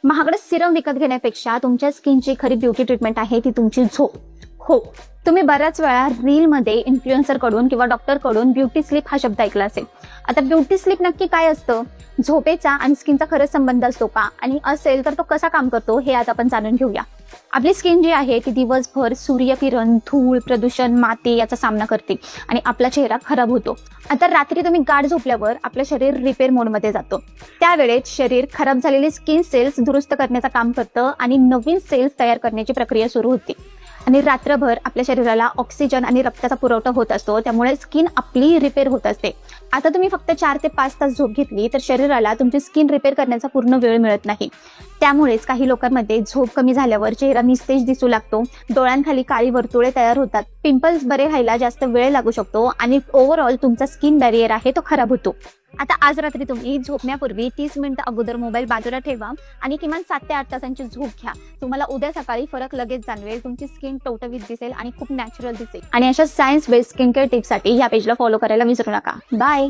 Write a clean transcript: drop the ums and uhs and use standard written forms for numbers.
महागडे सिरम विकत घेण्यापेक्षा तुमच्या स्किनची खरी ब्युटी ट्रीटमेंट आहे ती तुमची झोप. हो, तुम्ही बऱ्याच वेळा रीलमध्ये इन्फ्लुएन्सर कडून किंवा डॉक्टर कडून ब्युटी स्लीप हा शब्द ऐकला असेल. आता ब्युटी स्लीप नक्की काय असतं? झोपेचा आणि स्किनचा खरंच संबंध असतो का, आणि असेल तर तो कसा काम करतो हे आज आपण जाणून घेऊया. आपली स्किन जी आहे ती दिवसभर सूर्यकिरण, धूळ, प्रदूषण, माती याचा सामना करते आणि आपला चेहरा खराब होतो. आता रात्री तुम्ही गाढ झोपल्यावर आपलं शरीर रिपेअर मोडमध्ये जातं. त्यावेळेत शरीर खराब झालेली स्किन सेल्स दुरुस्त करण्याचं काम करतं आणि नवीन सेल्स तयार करण्याची प्रक्रिया सुरू होते. आणि रात्रभर आपल्या शरीराला ऑक्सिजन आणि रक्ताचा पुरवठा होत असतो, त्यामुळे स्किन आपली रिपेअर होत असते. आता तुम्ही फक्त 4 ते 5 तास झोप घेतली तर शरीराला तुमची स्किन रिपेअर करण्याचा पूर्ण वेळ मिळत नाही. त्यामुळेच काही लोकांमध्ये झोप कमी झाल्यावर चेहरा निस्तेज दिसू लागतो, डोळ्यांखाली काळी वर्तुळे तयार होतात, पिंपल्स बरे व्हायला जास्त वेळ लागू शकतो आणि ओव्हरऑल तुमचा स्किन बॅरियर आहे तो खराब होतो. आता आज रात्री तुम्ही झोपण्यापूर्वी 30 मिनिटं अगोदर मोबाईल बाजूला ठेवा आणि किमान 7 ते 8 तासांची झोप घ्या. तुम्हाला उद्या सकाळी फरक लगेच जाणवेल. तुमची स्किन टवटवीत दिसेल आणि खूप नॅचरल दिसेल. आणि अशा सायन्स बेस्ड स्किन केअर टिप्ससाठी या पेजला फॉलो करायला विसरू नका. बाय.